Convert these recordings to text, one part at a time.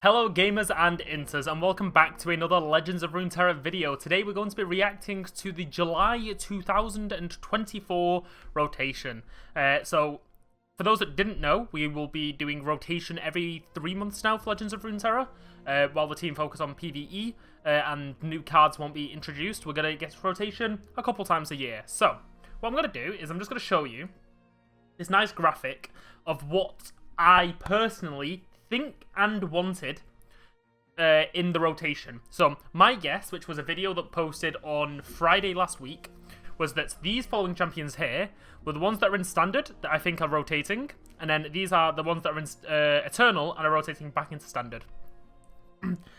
Hello gamers and inters, and welcome back to another Legends of Runeterra video. Today we're going to be reacting to the July 2024 rotation. So for those that didn't know, we will be doing rotation every 3 months now for Legends of Runeterra, while the team focus on PvE and new cards won't be introduced. We're going to get rotation a couple times a year. So what I'm going to do is I'm just going to show you this nice graphic of what I personally think and wanted in the rotation. So my guess, which was a video that posted on Friday last week, was that these following champions here were the ones that are in standard that I think are rotating, and then these are the ones that are in eternal and are rotating back into standard.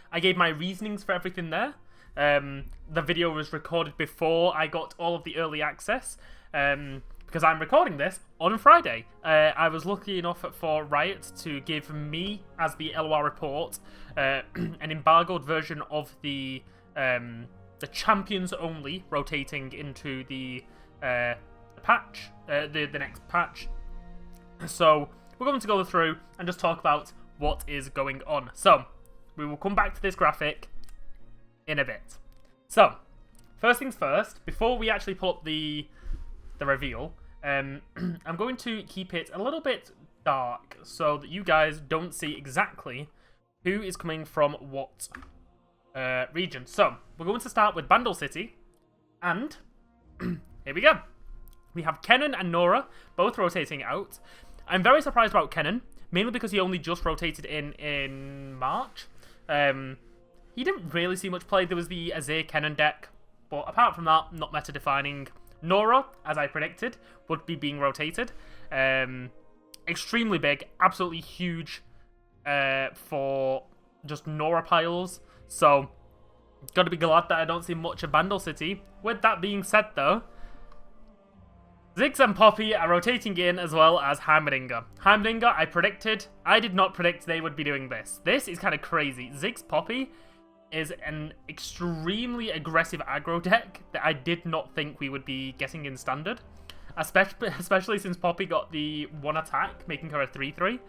I gave my reasonings for everything there. The video was recorded before I got all of the early access, because I'm recording this on Friday. I was lucky enough for Riot to give me, as the LOR report, an embargoed version of the champions only rotating into the patch, the next patch. So we're going to go through and just talk about what is going on. So we will come back to this graphic in a bit. So first things first, before we actually pull up the reveal, I'm going to keep it a little bit dark so that you guys don't see exactly who is coming from what region. So we're going to start with Bandle City, and here we go. We have Kennen and Nora both rotating out. I'm very surprised about Kennen, mainly because he only just rotated in March. He didn't really see much play. There was the Azir Kennen deck, but apart from that, not meta defining. Nora, as I predicted, would be being rotated. Extremely big, absolutely huge for just Nora piles. So, gotta be glad that I don't see much of Bandle City. With that being said, though, Ziggs and Poppy are rotating in, as well as Heimerdinger. Heimerdinger, I predicted. I did not predict they would be doing this. This is kind of crazy. Ziggs Poppy is an extremely aggressive aggro deck that I did not think we would be getting in standard, especially since Poppy got the 1 attack, making her a 3/3.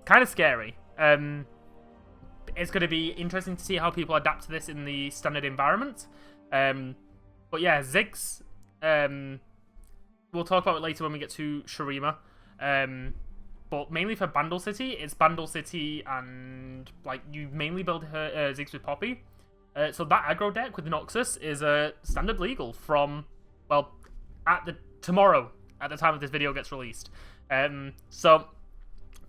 Kind of scary. It's going to be interesting to see how people adapt to this in the standard environment. But yeah, Ziggs, we'll talk about it later when we get to Shurima. But mainly for Bandle City, it's Bandle City, and like you mainly build her Ziggs with Poppy. So that aggro deck with Noxus is standard legal from, well, tomorrow at the time of this video gets released. So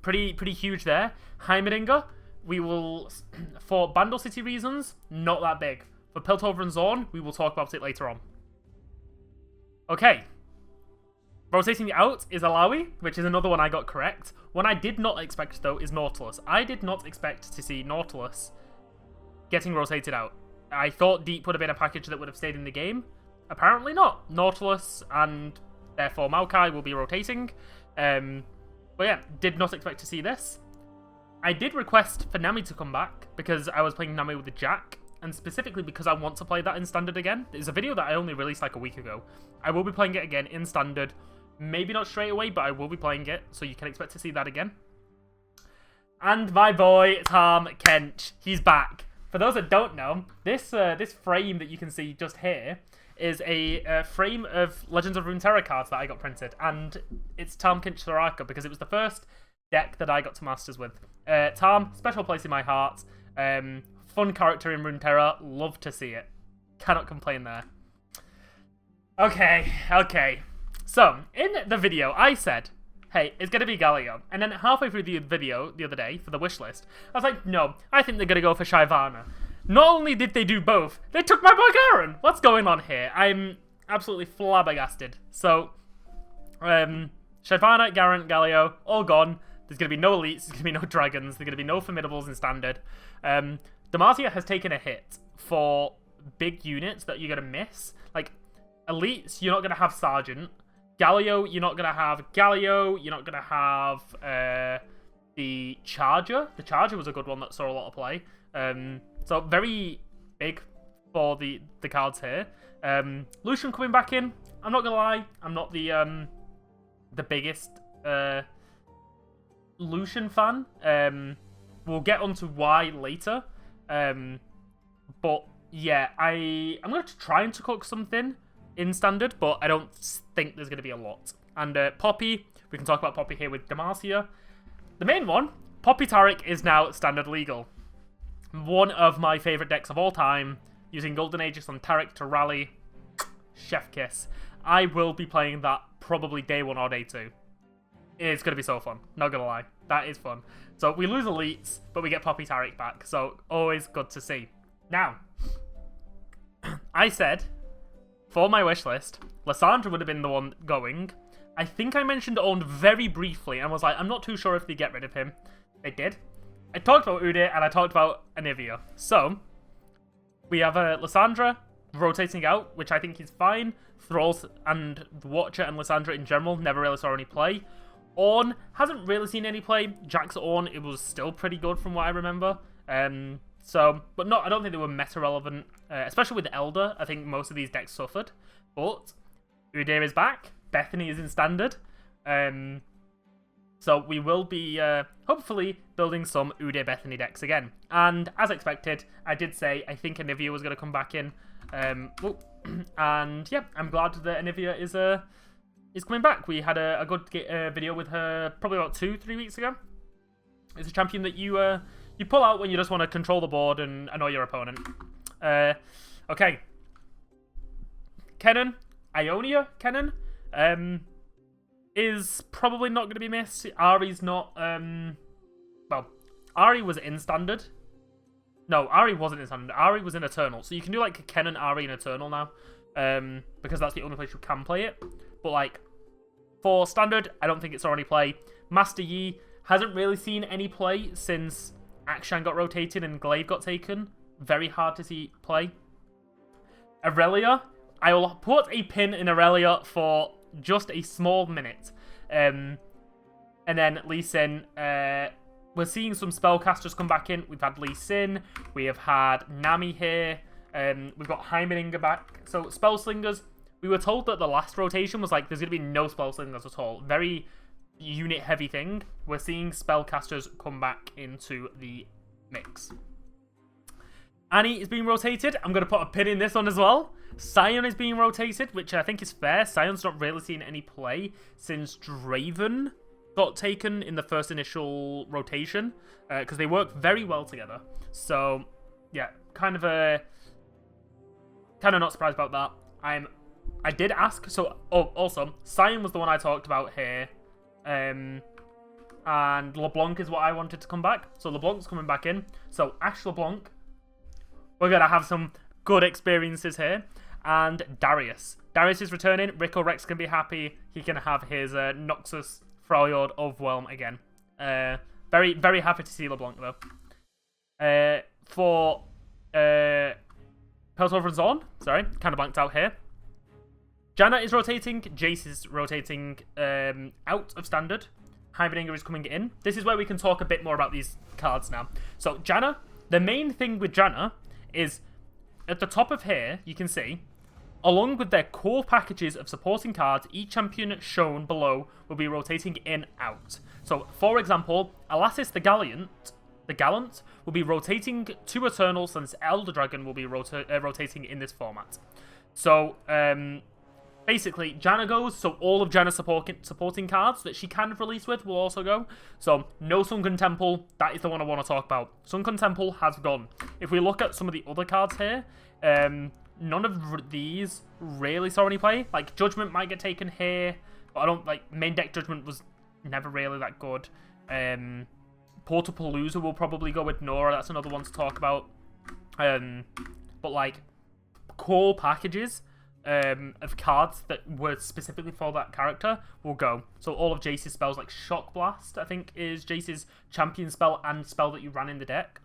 pretty huge there. Heimerdinger, we will, for Bandle City reasons, not that big. For Piltover and Zaun, we will talk about it later on. Okay. Rotating out is Alawi, which is another one I got correct. One I did not expect, though, is Nautilus. I did not expect to see Nautilus getting rotated out. I thought Deep would have been a package that would have stayed in the game. Apparently not. Nautilus and therefore Maokai will be rotating. But yeah, did not expect to see this. I did request for Nami to come back because I was playing Nami with the Jack, and specifically because I want to play that in standard again. It's a video that I only released like a week ago. I will be playing it again in standard. Maybe not straight away, but I will be playing it, so you can expect to see that again. And my boy, Tom Kench, he's back. For those that don't know, this frame that you can see just here is a frame of Legends of Runeterra cards that I got printed, and it's Tom Kench Soraka, because it was the first deck that I got to Masters with. Tom, special place in my heart. Fun character in Runeterra, love to see it. Cannot complain there. Okay. So, in the video, I said, hey, it's going to be Galio. And then halfway through the video the other day, for the wish list, I was like, no, I think they're going to go for Shyvana. Not only did they do both, they took my boy Garen. What's going on here? I'm absolutely flabbergasted. So, Shyvana, Garen, Galio, all gone. There's going to be no elites, there's going to be no dragons, there's going to be no formidables in standard. Demacia has taken a hit for big units that you're going to miss. Like, elites, you're not going to have Sergeant. Galio, you're not going to have Galio. You're not going to have the Charger. The Charger was a good one that saw a lot of play. So very big for the cards here. Lucian coming back in. I'm not going to lie. I'm not the biggest Lucian fan. We'll get onto why later. But yeah, I'm going to try and to cook something in standard, but I don't think there's going to be a lot. And Poppy, we can talk about Poppy here with Demacia. The main one, Poppy Taric is now standard legal. One of my favourite decks of all time, using Golden Aegis on Taric to rally. Chef kiss. I will be playing that probably day 1 or day 2. It's going to be so fun, not going to lie. That is fun. So we lose elites, but we get Poppy Taric back, so always good to see. Now, I said, for my wish list, Lysandra would have been the one going. I think I mentioned Owned very briefly, and was like, I'm not too sure if they get rid of him. They did. I talked about Udyr, and I talked about Anivia. So, we have Lysandra rotating out, which I think is fine. Thralls and the Watcher and Lysandra in general never really saw any play. Ornn hasn't really seen any play. Jack's Ornn, it was still pretty good from what I remember. But I don't think they were meta relevant, especially with Elder. I think most of these decks suffered. But Udyr is back. Bethany is in standard. So we will be hopefully building some Udyr Bethany decks again. And as expected, I did say I think Anivia was going to come back in. And yeah, I'm glad that Anivia is coming back. We had a good video with her probably about 2-3 weeks ago. It's a champion that you pull out when you just want to control the board and annoy your opponent. Okay. Kennen, Ionia Kennen, is probably not going to be missed. Ahri's not, well, Ahri was in standard. No, Ahri wasn't in standard. Ahri was in Eternal. So you can do like Kennen, Ahri, and Eternal now. Because that's the only place you can play it. But like, for standard, I don't think it's already play. Master Yi hasn't really seen any play since Akshan got rotated and Glaive got taken. Very hard to see play. Aurelia, I will put a pin in Aurelia for just a small minute. And then Lee Sin, we're seeing some spellcasters come back in. We've had Lee Sin, we have had Nami here, we've got Heimerdinger back. So Spellslingers, we were told that the last rotation was like, there's going to be no Spellslingers at all. Very unit heavy thing. We're seeing spellcasters come back into the mix. Annie is being rotated. I'm going to put a pin in this one as well. Sion is being rotated, which I think is fair. Sion's not really seen any play since Draven got taken in the first initial rotation, because they work very well together. So yeah, kind of not surprised about that. I did ask. So also Sion was the one I talked about here. And LeBlanc is what I wanted to come back. So LeBlanc's coming back in. So Ash LeBlanc, we're going to have some good experiences here. And Darius. Darius is returning. Rico Rex can be happy. He can have his Noxus Freljord of Whelm again. Very, very happy to see LeBlanc though. For Piltover and Zaun, sorry, kind of blanked out here. Janna is rotating, Jace is rotating out of standard, Heimerdinger is coming in. This is where we can talk a bit more about these cards now. So Janna, the main thing with Janna is, at the top of here, you can see, along with their core packages of supporting cards, each champion shown below will be rotating in out. So, for example, Elasis the Gallant will be rotating to Eternal, since Elder Dragon will be rotating in this format. So, basically, Janna goes, so all of Janna's supporting cards that she can release with will also go. So, no Sunken Temple, that is the one I want to talk about. Sunken Temple has gone. If we look at some of the other cards here, none of these really saw any play. Like, Judgment might get taken here, but I don't, like, main deck Judgment was never really that good. Portapalooza will probably go with Nora, that's another one to talk about. But, like, core packages of cards that were specifically for that character will go. So all of Jace's spells, like Shock Blast, I think is Jace's champion spell and spell that you ran in the deck,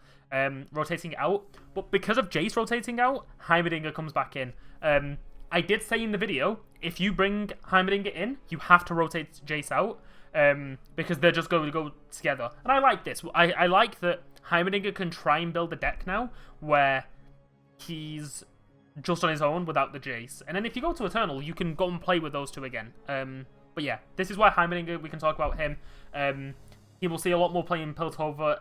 rotating out. But because of Jace rotating out, Heimerdinger comes back in. I did say in the video, if you bring Heimerdinger in, you have to rotate Jace out, because they're just going to go together. And I like this. I like that Heimerdinger can try and build a deck now where he's just on his own without the Jace. And then if you go to Eternal, you can go and play with those two again. But yeah, this is why Heimerdinger, we can talk about him. He will see a lot more play in Piltover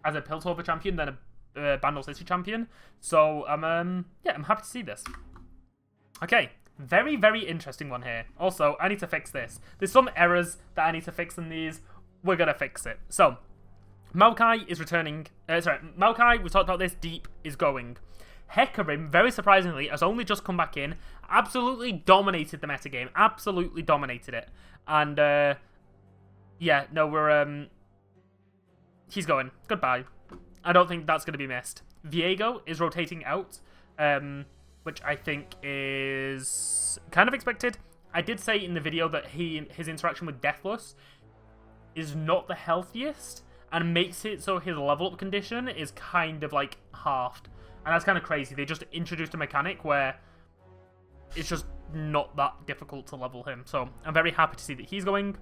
as a Piltover champion than a Bandle City champion. So I'm happy to see this. Okay, very, very interesting one here. Also, I need to fix this. There's some errors that I need to fix in these. We're gonna fix it. So, Maokai is returning. Maokai, we talked about this. Deep is going. Hecarim, very surprisingly, has only just come back in. Absolutely dominated the metagame. Absolutely dominated it. And yeah, no, he's going. Goodbye. I don't think that's gonna be missed. Viego is rotating out. Which I think is kind of expected. I did say in the video that his interaction with Deathless is not the healthiest, and makes it so his level up condition is kind of like halved. And that's kind of crazy. They just introduced a mechanic where it's just not that difficult to level him. So I'm very happy to see that he's going.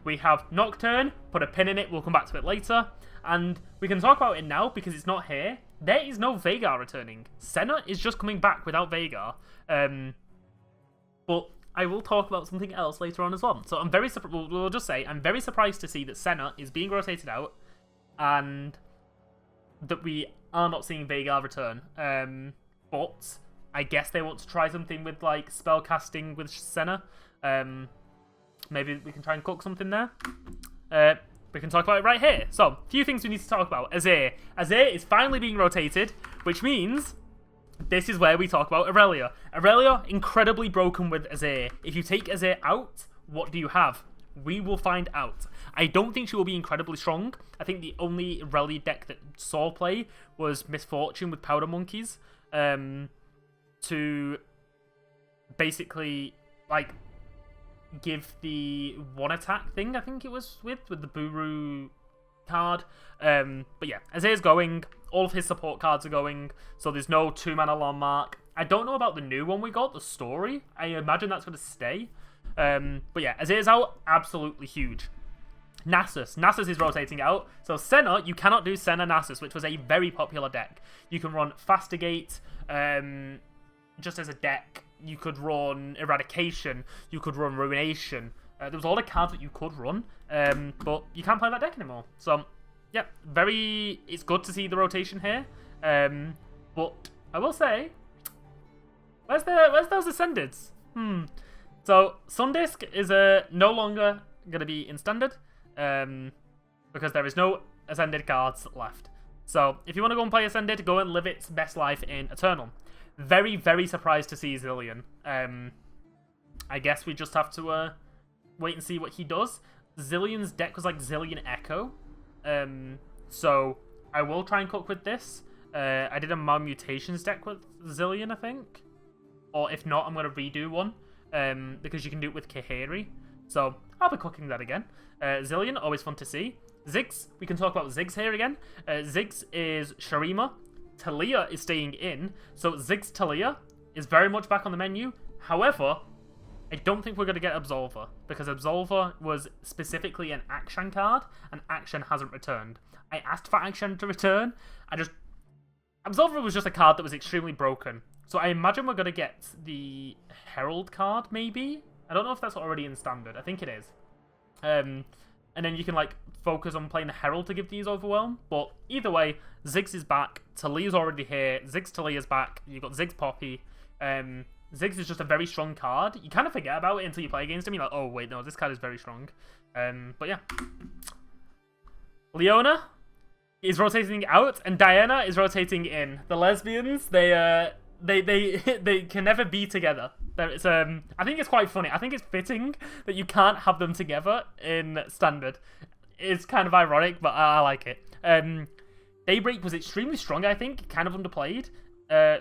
We have Nocturne, put a pin in it, we'll come back to it later. And we can talk about it now because it's not here. There is no Veigar returning. Senna is just coming back without Veigar. But I will talk about something else later on as well. So I'm very we'll just say I'm very surprised to see that Senna is being rotated out and that we are not seeing Veigar return. But I guess they want to try something with like spellcasting with Senna. Maybe we can try and cook something there. We can talk about it right here. So, a few things we need to talk about. Azir. Azir is finally being rotated, which means this is where we talk about Aurelia. Aurelia, incredibly broken with Azir. If you take Azir out, what do you have? We will find out. I don't think she will be incredibly strong. I think the only Aurelia deck that saw play was Misfortune with Powder Monkeys. To basically, like, give the one attack thing, I think it was with the Buru card. But yeah, Azir's going. All of his support cards are going. So there's no 2-mana landmark. I don't know about the new one we got, the story. I imagine that's going to stay. But yeah, Azir's out. Absolutely huge. Nasus. Nasus is rotating out. So Senna, you cannot do Senna Nasus, which was a very popular deck. You can run Fastigate just as a deck. You could run Eradication, you could run Ruination. There was a lot of cards that you could run, but you can't play that deck anymore. So, yeah, it's good to see the rotation here. But I will say, where's those Ascendeds? So, Sundisk is no longer going to be in Standard, because there is no Ascended cards left. So, if you want to go and play Ascended, go and live its best life in Eternal. Very, very surprised to see Zilean. I guess we just have to wait and see what he does. Zilean's deck was like Zilean Echo. So I will try and cook with this. I did a Malmutations deck with Zilean, I think. Or if not, I'm going to redo one. Because you can do it with Kahiri. So I'll be cooking that again. Zilean, always fun to see. Ziggs, we can talk about Ziggs here again. Ziggs is Shurima. Talia is staying in, so Ziggs Talia is very much back on the menu. However, I don't think we're going to get Absolver, because Absolver was specifically an Akshan card, and Akshan hasn't returned. I asked for Akshan to return, Absolver was just a card that was extremely broken. So I imagine we're going to get the Herald card, maybe? I don't know if that's already in Standard, I think it is. And then you can, like, focus on playing the Herald to give these Overwhelm. But either way, Ziggs is back. Talia's already here. Ziggs Talia's back. You've got Ziggs Poppy. Ziggs is just a very strong card. You kind of forget about it until you play against him. You're like, oh, wait, no, this card is very strong. But yeah. Leona is rotating out, and Diana is rotating in. The lesbians, they can never be together. It's, I think it's quite funny. I think it's fitting that you can't have them together in Standard. It's kind of ironic, but I like it. Daybreak was extremely strong, I think. Kind of underplayed.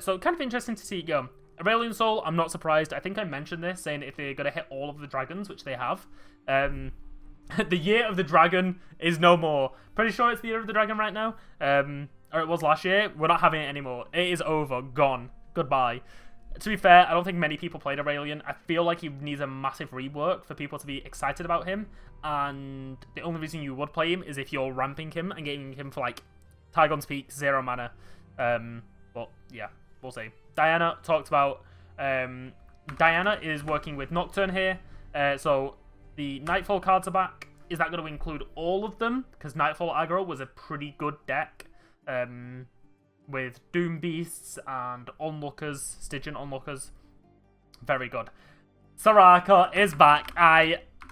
So kind of interesting to see it go. Aurelion Soul, I'm not surprised. I think I mentioned this, saying if they're going to hit all of the dragons, which they have. The Year of the Dragon is no more. Pretty sure it's the Year of the Dragon right now. Or it was last year. We're not having it anymore. It is over. Gone. Goodbye. To be fair, I don't think many people played Aurelion. I feel like he needs a massive rework for people to be excited about him. And the only reason you would play him is if you're ramping him and getting him for, like, Targon's Peak, 0 mana. But, yeah, we'll see. Diana talked about... Diana is working with Nocturne here. So, the Nightfall cards are back. Is that going to include all of them? Because Nightfall aggro was a pretty good deck. With Doom Beasts and Onlookers, Stygian Onlookers. Very good. Soraka is back.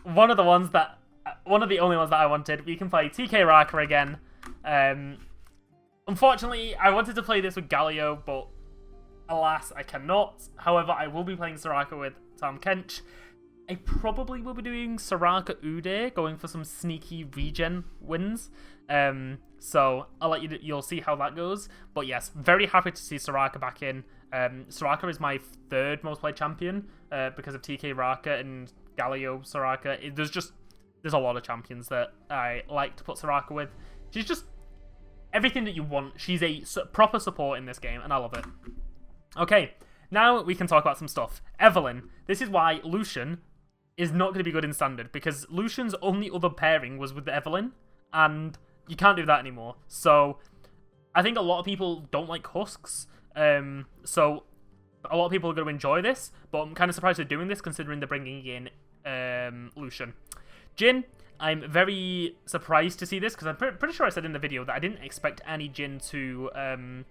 One of the only ones that I wanted. We can play TK Raka again. Unfortunately, I wanted to play this with Galio, but alas, I cannot. However, I will be playing Soraka with Tom Kench. I probably will be doing Soraka Ude, going for some sneaky regen wins. So I'll let you'll see how that goes. But yes, very happy to see Soraka back in. Soraka is my third most played champion because of TK Raka and Galio Soraka. There's a lot of champions that I like to put Soraka with. She's just everything that you want. She's a proper support in this game, and I love it. Okay, now we can talk about some stuff. Evelynn. This is why Lucian is not going to be good in Standard, because Lucian's only other pairing was with Evelynn, and you can't do that anymore. So I think a lot of people don't like Husks, so a lot of people are going to enjoy this, but I'm kind of surprised they're doing this, considering they're bringing in Lucian. Jhin, I'm very surprised to see this, because I'm pretty sure I said in the video that I didn't expect any Jhin to,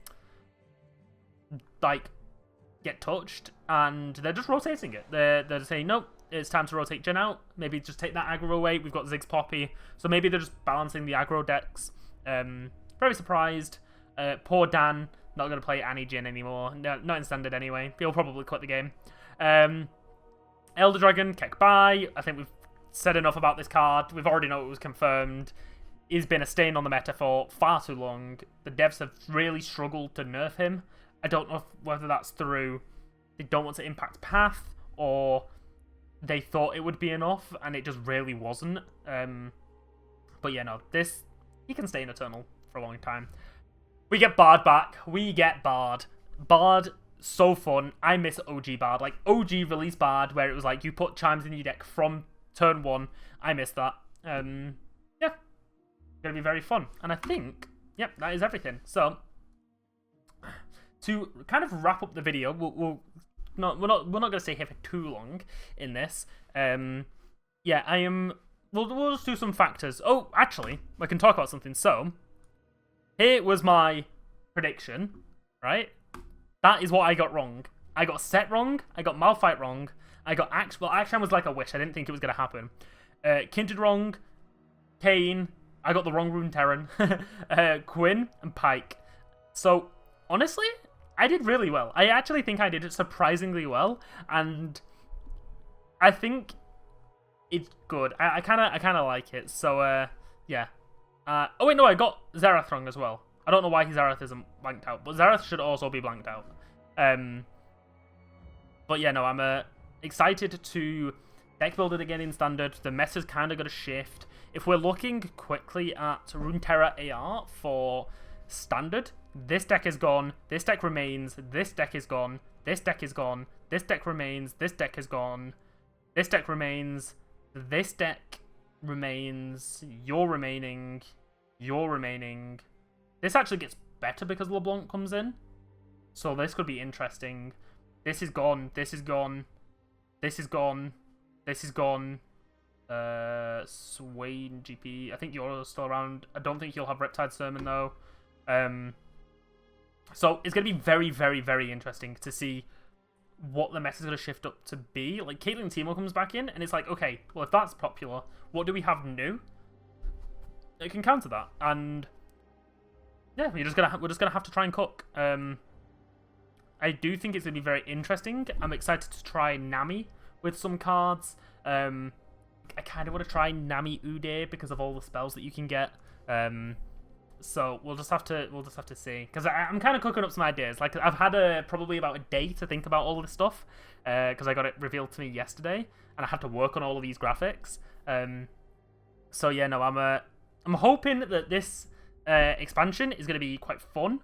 get touched, and they're just rotating it. They're saying, nope, it's time to rotate Jhin out. Maybe just take that aggro away. We've got Ziggs Poppy, so maybe they're just balancing the aggro decks. Very surprised. Poor Dan, not going to play any Jhin anymore. No, not in Standard anyway. He'll probably quit the game. Elder Dragon, Kekbai. I think we've said enough about this card. We've already know it was confirmed. He's been a stain on the meta for far too long. The devs have really struggled to nerf him. I don't know whether that's through they don't want to impact path, or they thought it would be enough and it just really wasn't. But yeah, no, he can stay in Eternal for a long time. We get Bard back. We get Bard. Bard, so fun. I miss OG Bard. Like, OG release Bard, where it was like you put chimes in your deck from turn 1. I miss that. Yeah, gonna be very fun. And I think, yep, that is everything. So to kind of wrap up the video, we're not gonna stay here for too long in this. Yeah, we'll just do some factors. Oh, actually, we can talk about something. So here was my prediction, right? That is what I got wrong. I got Set wrong. I got Malphite wrong. I got Axe. Well, Action was like a wish. I didn't think it was gonna happen. Kindred wrong. Kayn. I got the wrong Runeterra. Quinn and Pyke. So honestly, I did really well. I actually think I did it surprisingly well, and I think it's good. I kind of like it. So yeah. Oh wait, no, I got Xerath wrong as well. I don't know why Xerath isn't blanked out, but Xerath should also be blanked out. But yeah, no, I'm excited to deck build it again in Standard. The meta's kind of going to shift. If we're looking quickly at Runeterra AR for Standard, this deck is gone, this deck remains, this deck is gone, this deck is gone, this deck remains, this deck is gone, this deck remains, this deck remains, you're remaining, you're remaining. This actually gets better because LeBlanc comes in, so this could be interesting. This is gone, this is gone, this is gone, this is gone. Swain GP, I think you're still around. I don't think you'll have Riptide Sermon though. So it's going to be very, very, very interesting to see what the meta is going to shift up to be. Like, Caitlyn Teemo comes back in, and it's like, okay, well, if that's popular, what do we have new? It can counter that, and yeah, we're just gonna have to try and cook. I do think it's going to be very interesting. I'm excited to try Nami with some cards. I kind of want to try Nami Ude because of all the spells that you can get. So we'll just have to see, because I'm kind of cooking up some ideas. Like, I've had probably about a day to think about all of this stuff, because I got it revealed to me yesterday, and I had to work on all of these graphics. So yeah, no, I'm hoping that this expansion is going to be quite fun.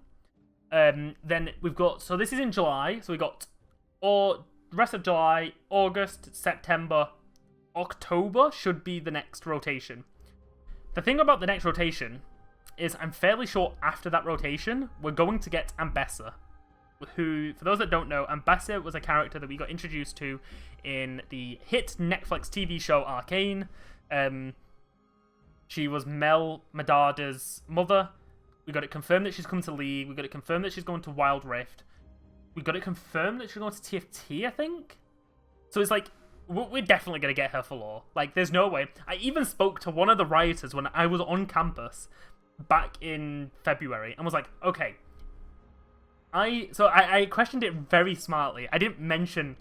Then we've got, so this is in July, so we got the rest of July, August, September, October should be the next rotation. The thing about the next rotation is I'm fairly sure after that rotation, we're going to get Ambessa, who, for those that don't know, Ambessa was a character that we got introduced to in the hit Netflix TV show Arcane. She was Mel Medada's mother. We got it confirmed that she's coming to League. We got it confirmed that she's going to Wild Rift. We got it confirmed that she's going to TFT, I think. So it's like, we're definitely going to get her for lore. Like, there's no way. I even spoke to one of the rioters when I was on campus back in February and was like, okay. So I questioned it very smartly. I didn't mention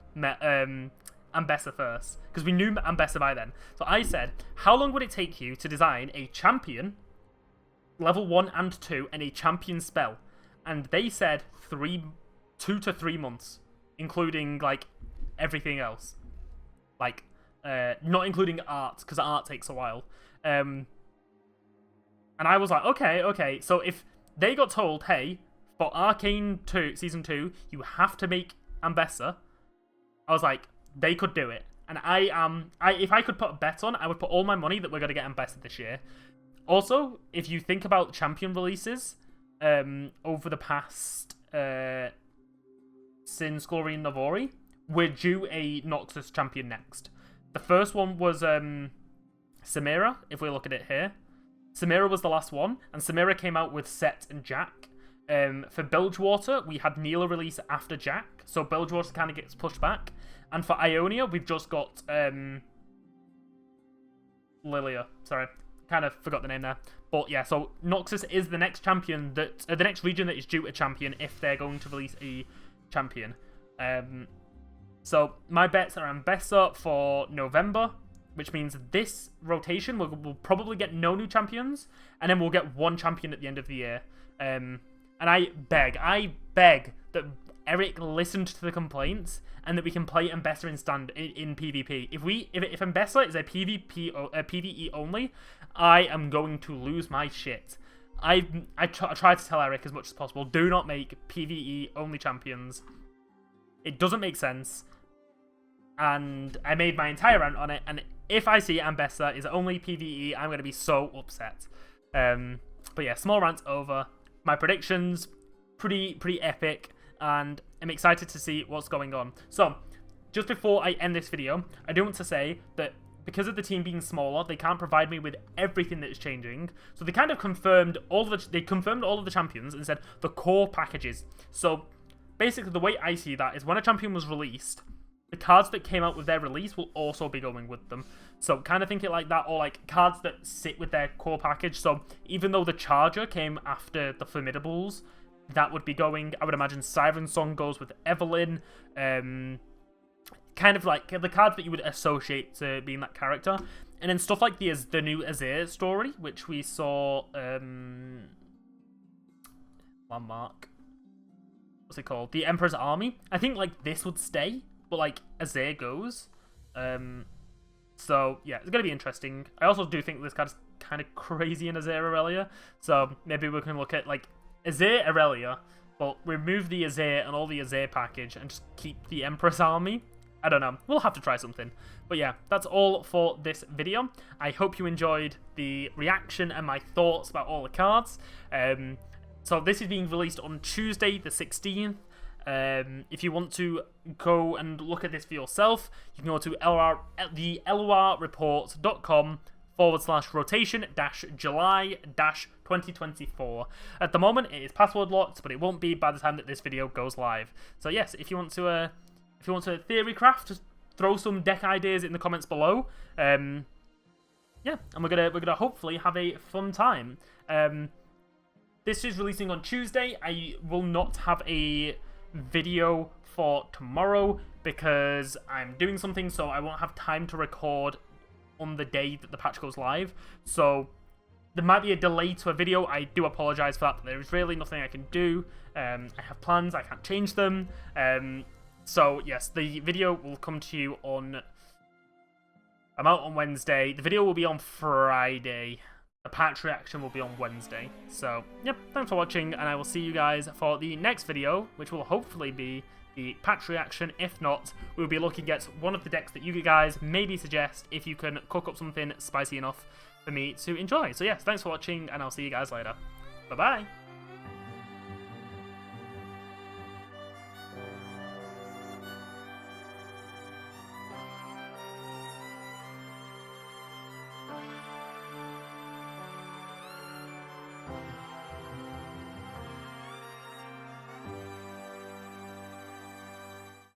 Ambessa first, because we knew Ambessa by then. So I said, how long would it take you to design a champion, level 1 and 2, and a champion spell? And they said 2 to 3 months, including, like, everything else. Like, not including art, because art takes a while. And I was like, okay. So if they got told, hey, for Arcane 2, Season 2, you have to make Ambessa, I was like, they could do it. And if I could put a bet on, I would put all my money that we're going to get Ambessa this year. Also, if you think about champion releases over the past, since Glory and Navori, we're due a Noxus champion next. The first one was Samira, if we look at it here. Samira was the last one, and Samira came out with Set and Jack. For Bilgewater, we had Neela release after Jack, so Bilgewater kind of gets pushed back. And for Ionia, we've just got Lilia. Sorry, kind of forgot the name there. But yeah, so Noxus is the next champion that the next region that is due a champion if they're going to release a champion. So my bets are Ambessa for November, which means this rotation we'll probably get no new champions, and then we'll get one champion at the end of the year. And I beg that Eric listened to the complaints and that we can play Ambessa in PvP. If Ambessa is a PvE only, I am going to lose my shit. I try to tell Eric as much as possible, do not make PvE only champions. It doesn't make sense. And I made my entire rant on it, and if I see Ambessa is only PvE, I'm going to be so upset. But yeah, small rant over. My predictions, pretty epic, and I'm excited to see what's going on. So, just before I end this video, I do want to say that because of the team being smaller, they can't provide me with everything that is changing. So they kind of confirmed all of the champions and said the core packages. So basically, the way I see that is when a champion was released, the cards that came out with their release will also be going with them. So kind of think it like that, or like cards that sit with their core package. So even though the Charger came after the Formidables, that would be going. I would imagine Siren Song goes with Evelyn. Kind of like the cards that you would associate to being that character. And then stuff like the new Azir story, which we saw... Landmark. What's it called? The Emperor's Army. I think like this would stay, but like Azir goes. So yeah, it's going to be interesting. I also do think this card's kind of crazy in Azir Aurelia. So maybe we can look at like Azir Aurelia, but remove the Azir and all the Azir package and just keep the Empress Army. I don't know. We'll have to try something. But yeah, that's all for this video. I hope you enjoyed the reaction and my thoughts about all the cards. So this is being released on Tuesday the 16th. If you want to go and look at this for yourself, you can go to the LOR-rotation.com/rotation-July-2024. At the moment, it is password locked, but it won't be by the time that this video goes live. So yes, if you want to theory craft, just throw some deck ideas in the comments below. Yeah, and we're gonna hopefully have a fun time. This is releasing on Tuesday. I will not have a video for tomorrow because I'm doing something, so I won't have time to record on the day that the patch goes live. So there might be a delay to a video. I do apologize for that, but there is really nothing I can do. I have plans, I can't change them. So yes, the video will come to you on... I'm out on Wednesday. The video will be on Friday. The patch reaction will be on Wednesday. So, yep, thanks for watching, and I will see you guys for the next video, which will hopefully be the patch reaction. If not, we'll be looking at one of the decks that you guys maybe suggest if you can cook up something spicy enough for me to enjoy. So yes, thanks for watching, and I'll see you guys later. Bye-bye!